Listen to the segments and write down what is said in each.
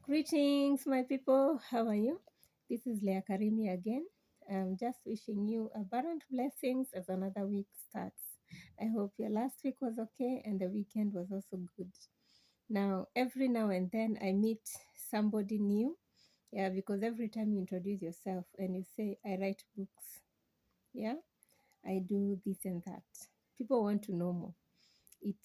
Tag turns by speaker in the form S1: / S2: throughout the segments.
S1: Greetings, my people. How are you? This is Leah Karimi again. I'm just wishing you abundant blessings as another week starts. I hope your last week was okay and the weekend was also good. Every now and then I meet somebody new. Yeah, because every time you introduce yourself and you say, I write books, yeah, I do this and that. People want to know more. It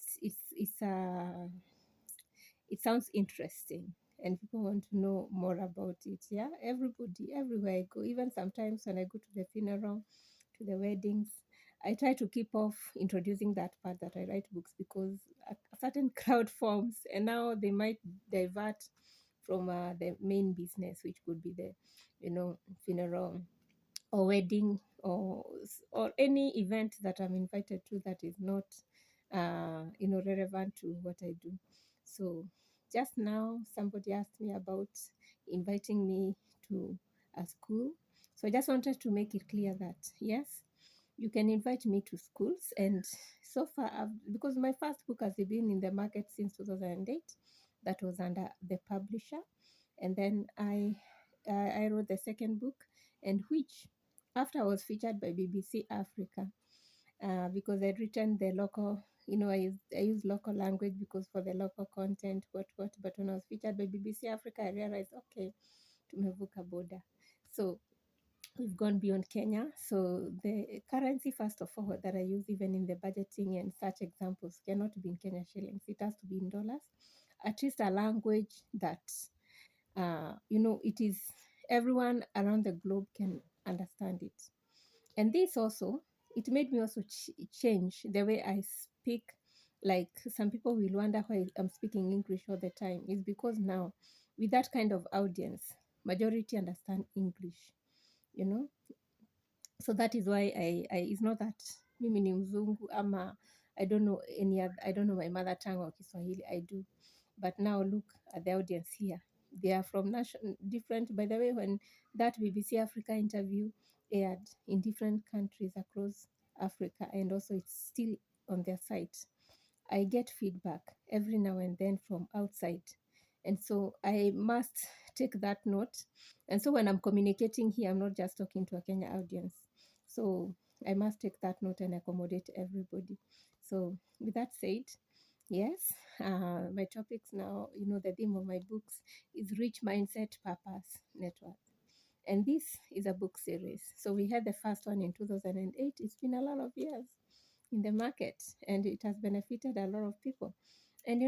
S1: sounds interesting and people want to know more about it. Yeah, everybody, everywhere I go, even sometimes when I go to the funeral, to the weddings, I try to keep off introducing that part that I write books because a certain crowd forms and now they might divert from the main business, which could be the funeral or wedding or any event that I'm invited to that is not relevant to what I do. So just now somebody asked me about inviting me to a school. So I just wanted to make it clear that yes, you can invite me to schools. And so far, because my first book has been in the market since 2008, that was under the publisher. And then I wrote the second book, and which after I was featured by BBC Africa, because I'd written the local, I use local language because for the local content, what. But when I was featured by BBC Africa, I realized, okay, tumevuka border. So we've gone beyond Kenya. So the currency, first of all, that I use even in the budgeting and such examples cannot be in Kenya shillings. It has to be in dollars. At least a language that, it is everyone around the globe can understand it. And this also, it made me also change the way I speak. Like some people will wonder why I'm speaking English all the time. It's because now, with that kind of audience, majority understand English, you know so that is why I it's not that mimi ni mzungu ama I don't know my mother tongue or Kiswahili. I do, but now look at the audience here. They are from different. By the way, when that BBC Africa interview aired in different countries across Africa, and also it's still on their site, I get feedback every now and then from outside. And so I must take that note. And so when I'm communicating here, I'm not just talking to a Kenya audience. So I must take that note and accommodate everybody. So with that said, yes, my topics now, the theme of my books is Rich Mindset Purpose Network. And this is a book series. So we had the first one in 2008. It's been a lot of years in the market and it has benefited a lot of people. And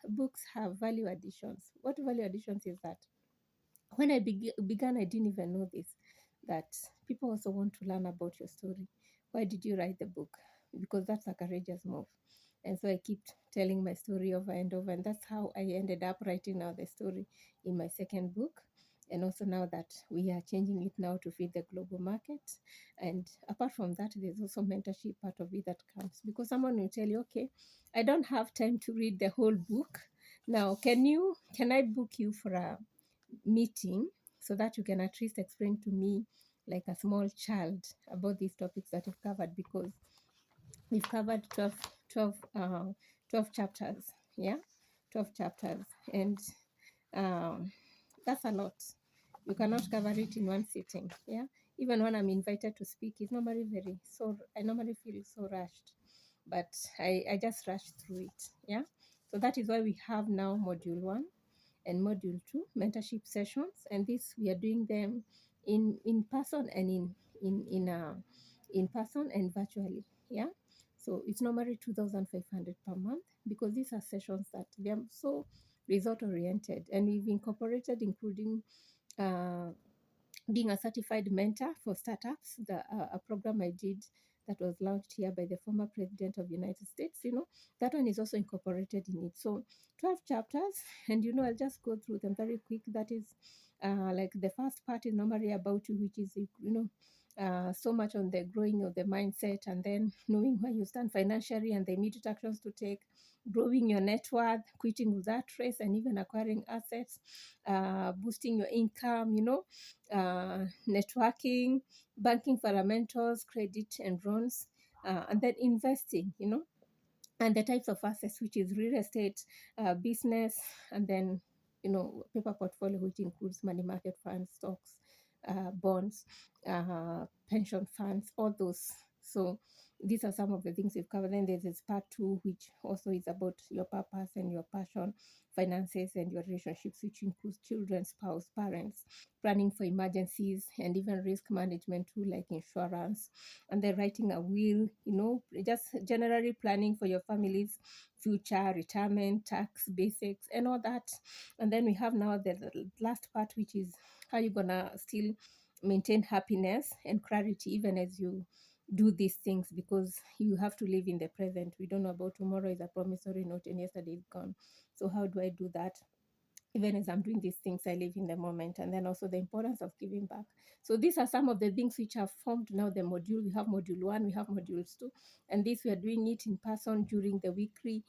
S1: books have value additions. What value additions is that? When I began, I didn't even know this, that people also want to learn about your story. Why did you write the book? Because that's a courageous move. And so I keep telling my story over and over. And that's how I ended up writing now the story in my second book. And also now that we are changing it now to fit the global market. And apart from that, there's also mentorship part of it that comes. Because someone will tell you, okay, I don't have time to read the whole book. Now, can I book you for a meeting so that you can at least explain to me like a small child about these topics that you've covered, because we've covered 12 chapters. Yeah, 12 chapters. And that's a lot. You cannot cover it in one sitting. Yeah, even when I'm invited to speak, it's normally I normally feel so rushed, but I just rush through it. Yeah, so that is why we have now module 1 and module 2 mentorship sessions, and this we are doing them in person and in person and virtually. Yeah, so it's normally 2,500 per month, because these are sessions that they are so result oriented, and we've incorporated including uh, being a certified mentor for startups, a program I did that was launched here by the former president of the United States. That one is also incorporated in it. So 12 chapters, and I'll just go through them very quick. That is like the first part is normally about you, which is so much on the growing of the mindset, and then knowing where you stand financially and the immediate actions to take, growing your net worth, quitting without race, and even acquiring assets, boosting your income, networking, banking fundamentals, credit and loans, and then investing, and the types of assets, which is real estate, business, and then paper portfolio, which includes money market funds, stocks, bonds, pension funds, all those. So these are some of the things we've covered. Then there's this part two, which also is about your purpose and your passion, finances and your relationships, which includes children, spouse, parents, planning for emergencies, and even risk management too, like insurance. And then writing a will, just generally planning for your family's future, retirement, tax, basics, and all that. And then we have now the last part, which is how you're gonna still maintain happiness and clarity even as you do these things, because you have to live in the present. We don't know about tomorrow is a promissory note and yesterday is gone. So how do I do that? Even as I'm doing these things, I live in the moment. And then also the importance of giving back. So these are some of the things which have formed now the module. We have module one, we have modules two, and this we are doing it in person during the weekly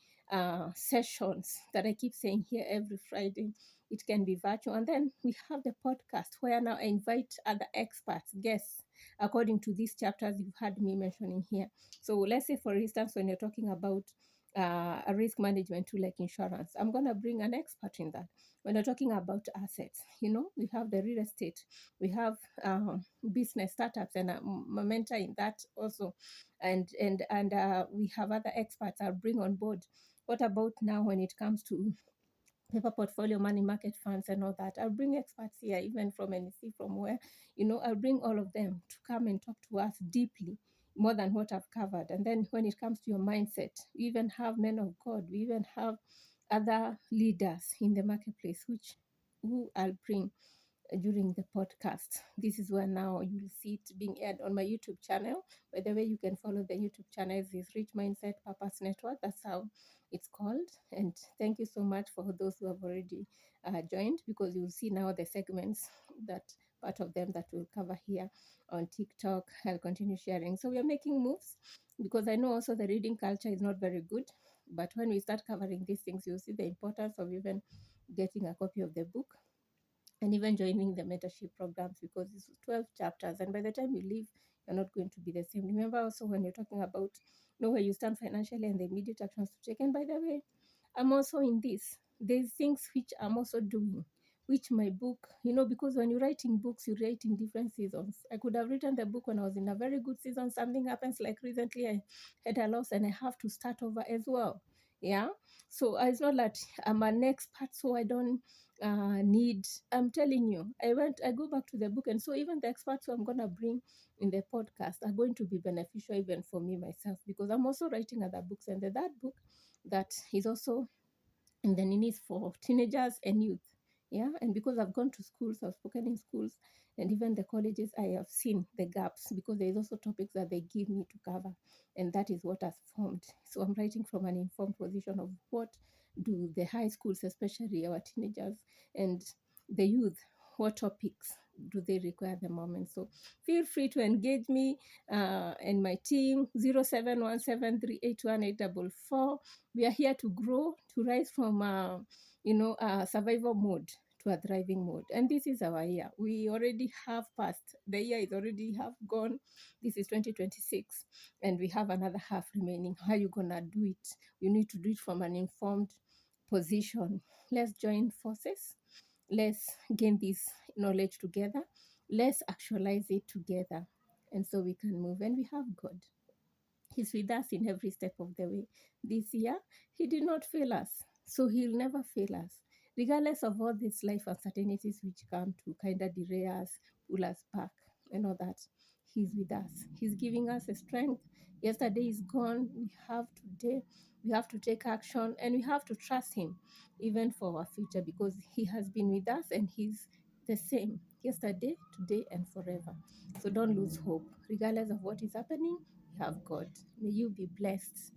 S1: sessions that I keep saying here every Friday. It can be virtual. And then we have the podcast where now I invite other experts, guests, according to these chapters you've heard me mentioning here. So let's say, for instance, when you're talking about a risk management tool like insurance, I'm going to bring an expert in that. When you're talking about assets, we have the real estate, we have business startups, and a mentor in that also, and we have other experts I'll bring on board. What about now when it comes to paper portfolio, money market funds, and all that? I'll bring experts here, even from NEC, from where, I'll bring all of them to come and talk to us deeply, more than what I've covered. And then when it comes to your mindset, we even have men of God, we even have other leaders in the marketplace, who I'll bring during the podcast. This is where now you will see it being aired on my YouTube channel. By the way, you can follow the YouTube channel, is Rich Mindset Purpose Network. That's how it's called. And thank you so much for those who have already joined, because you'll see now the segments, that part of them that we'll cover here on TikTok. I'll continue sharing. So we are making moves, because I know also the reading culture is not very good. But when we start covering these things, you'll see the importance of even getting a copy of the book and even joining the mentorship programs, because it's 12 chapters. And by the time you leave, you're not going to be the same. Remember also, when you're talking about know where you stand financially and the immediate actions to take. And by the way, I'm also in this. There's things which I'm also doing, which my book, because when you're writing books, you write in different seasons. I could have written the book when I was in a very good season. Something happens, like recently I had a loss and I have to start over as well. Yeah. So it's not that I'm an expert, so I don't need. I'm telling you, I go back to the book, and so even the experts who I'm gonna bring in the podcast are going to be beneficial even for me myself, because I'm also writing other books, and that book that is also in the needs for teenagers and youth. Yeah, and because I've gone to schools, I've spoken in schools, and even the colleges, I have seen the gaps, because there's also topics that they give me to cover, and that is what has formed. So I'm writing from an informed position of what do the high schools, especially our teenagers and the youth, what topics do they require at the moment. So feel free to engage me and my team. 0717381844. We are here to grow, to rise from survival mode to a thriving mode. And this is our year. We already have passed. The year is already half gone. This is 2026, and we have another half remaining. How are you gonna do it? You need to do it from an informed position. Let's join forces. Let's gain this knowledge together. Let's actualize it together. And so we can move. And we have God. He's with us in every step of the way. This year, He did not fail us, so He'll never fail us, regardless of all these life uncertainties which come to kind of derail us, pull us back, and all that. He's with us. He's giving us a strength. Yesterday is gone. We have today. We have to take action, and we have to trust Him even for our future, because He has been with us and He's the same yesterday, today, and forever. So don't lose hope, regardless of what is happening. We have God. May you be blessed